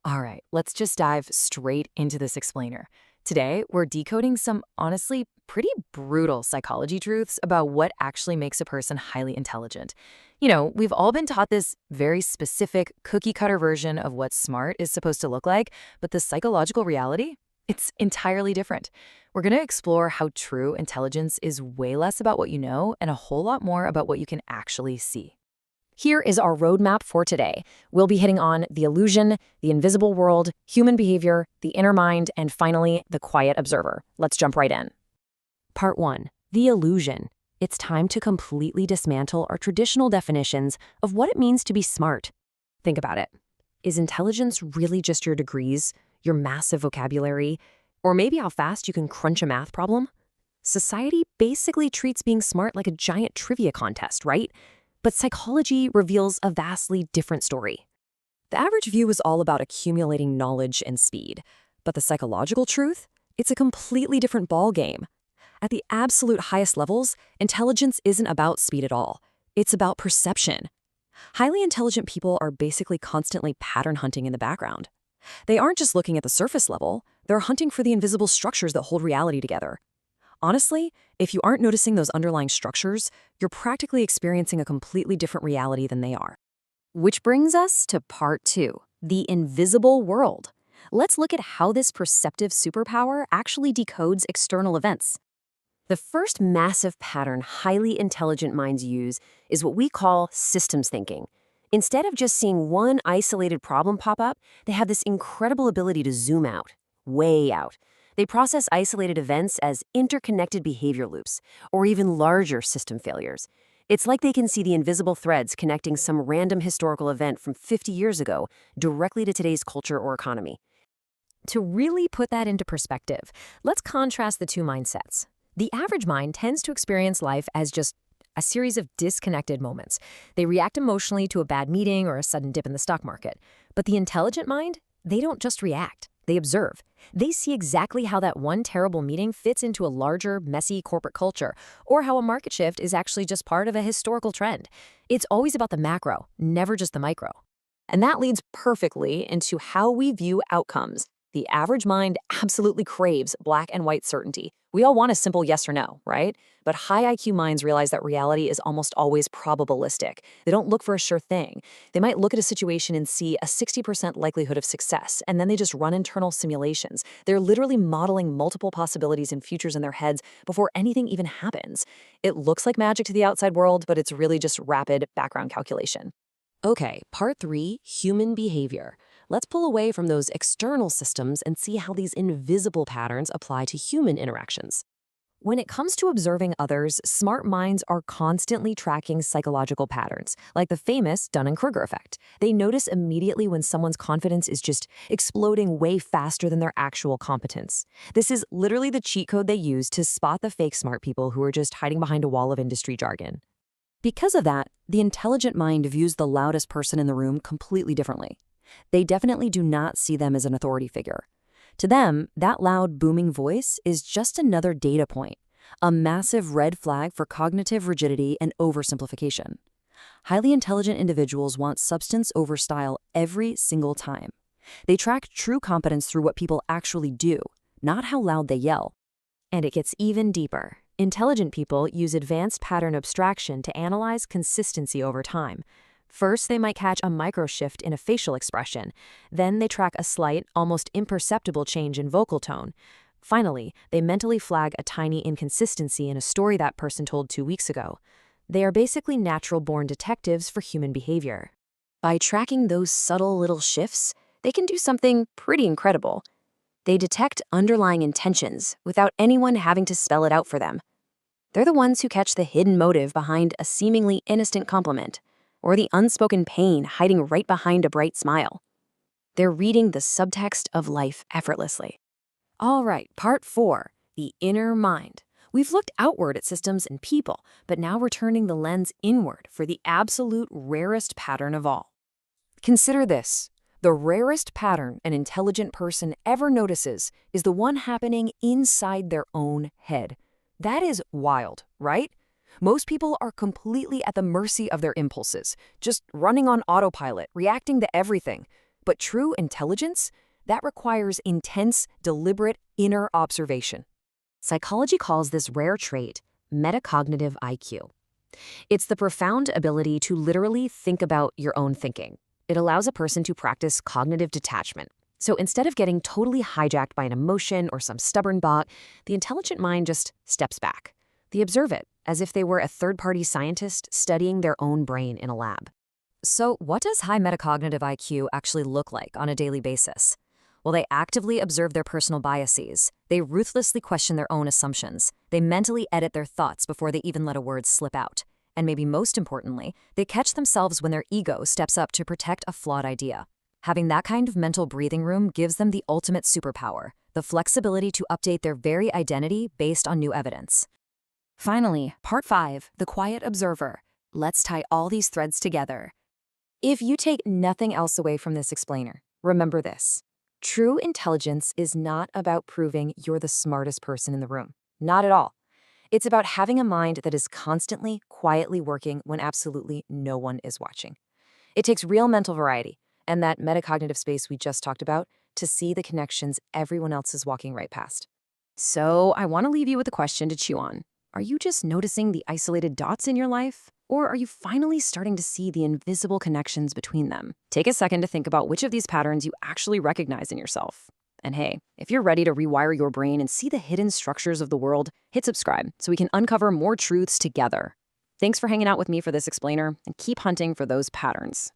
All right, let's just dive straight into this explainer. Today, we're decoding some honestly pretty brutal psychology truths about what actually makes a person highly intelligent. We've all been taught this very specific cookie cutter version of what smart is supposed to look like, but the psychological reality? It's entirely different. We're going to explore how true intelligence is way less about what you know and a whole lot more about what you can actually see. Here is our roadmap for today. We'll be hitting on the illusion, the invisible world, human behavior, the inner mind, and finally, the quiet observer. Let's jump right in. Part 1. The illusion. It's time to completely dismantle our traditional definitions of what it means to be smart. Think about it. Is intelligence really just your degrees, your massive vocabulary, or maybe how fast you can crunch a math problem? Society basically treats being smart like a giant trivia contest, right? But psychology reveals a vastly different story. The average view is all about accumulating knowledge and speed. But the psychological truth? It's a completely different ballgame. At the absolute highest levels, intelligence isn't about speed at all. It's about perception. Highly intelligent people are basically constantly pattern hunting in the background. They aren't just looking at the surface level, they're hunting for the invisible structures that hold reality together. Honestly, if you aren't noticing those underlying structures, you're practically experiencing a completely different reality than they are. Which brings us to part 2, the invisible world. Let's look at how this perceptive superpower actually decodes external events. The first massive pattern highly intelligent minds use is what we call systems thinking. Instead of just seeing one isolated problem pop up, they have this incredible ability to zoom out, way out. They process isolated events as interconnected behavior loops, or even larger system failures. It's like they can see the invisible threads connecting some random historical event from 50 years ago directly to today's culture or economy. To really put that into perspective, let's contrast the two mindsets. The average mind tends to experience life as just a series of disconnected moments. They react emotionally to a bad meeting or a sudden dip in the stock market. But the intelligent mind, they don't just react. They observe. They see exactly how that one terrible meeting fits into a larger, messy corporate culture, or how a market shift is actually just part of a historical trend. It's always about the macro, never just the micro. And that leads perfectly into how we view outcomes. The average mind absolutely craves black and white certainty. We all want a simple yes or no, right? But high IQ minds realize that reality is almost always probabilistic. They don't look for a sure thing. They might look at a situation and see a 60% likelihood of success, and then they just run internal simulations. They're literally modeling multiple possibilities and futures in their heads before anything even happens. It looks like magic to the outside world, but it's really just rapid background calculation. Okay, part 3, human behavior. Let's pull away from those external systems and see how these invisible patterns apply to human interactions. When it comes to observing others, smart minds are constantly tracking psychological patterns, like the famous Dunning-Kruger effect. They notice immediately when someone's confidence is just exploding way faster than their actual competence. This is literally the cheat code they use to spot the fake smart people who are just hiding behind a wall of industry jargon. Because of that, the intelligent mind views the loudest person in the room completely differently. They definitely do not see them as an authority figure. To them, that loud, booming voice is just another data point, a massive red flag for cognitive rigidity and oversimplification. Highly intelligent individuals want substance over style every single time. They track true competence through what people actually do, not how loud they yell. And it gets even deeper. Intelligent people use advanced pattern abstraction to analyze consistency over time. First, they might catch a micro-shift in a facial expression. Then they track a slight, almost imperceptible change in vocal tone. Finally, they mentally flag a tiny inconsistency in a story that person told 2 weeks ago. They are basically natural-born detectives for human behavior. By tracking those subtle little shifts, they can do something pretty incredible. They detect underlying intentions without anyone having to spell it out for them. They're the ones who catch the hidden motive behind a seemingly innocent compliment, or the unspoken pain hiding right behind a bright smile. They're reading the subtext of life effortlessly. All right, part 4, the inner mind. We've looked outward at systems and people, but now we're turning the lens inward for the absolute rarest pattern of all. Consider this. The rarest pattern an intelligent person ever notices is the one happening inside their own head. That is wild, right? Most people are completely at the mercy of their impulses, just running on autopilot, reacting to everything. But true intelligence, that requires intense, deliberate inner observation. Psychology calls this rare trait metacognitive IQ. It's the profound ability to literally think about your own thinking. It allows a person to practice cognitive detachment. So instead of getting totally hijacked by an emotion or some stubborn bot, the intelligent mind just steps back. They observe it, as if they were a third-party scientist studying their own brain in a lab. So what does high metacognitive IQ actually look like on a daily basis? Well, they actively observe their personal biases. They ruthlessly question their own assumptions. They mentally edit their thoughts before they even let a word slip out. And maybe most importantly, they catch themselves when their ego steps up to protect a flawed idea. Having that kind of mental breathing room gives them the ultimate superpower, the flexibility to update their very identity based on new evidence. Finally, Part 5, the quiet observer. Let's tie all these threads together. If you take nothing else away from this explainer, remember this. True intelligence is not about proving you're the smartest person in the room. Not at all. It's about having a mind that is constantly, quietly working when absolutely no one is watching. It takes real mental variety, and that metacognitive space we just talked about, to see the connections everyone else is walking right past. So I want to leave you with a question to chew on. Are you just noticing the isolated dots in your life? Or are you finally starting to see the invisible connections between them? Take a second to think about which of these patterns you actually recognize in yourself. And hey, if you're ready to rewire your brain and see the hidden structures of the world, hit subscribe so we can uncover more truths together. Thanks for hanging out with me for this explainer, and keep hunting for those patterns.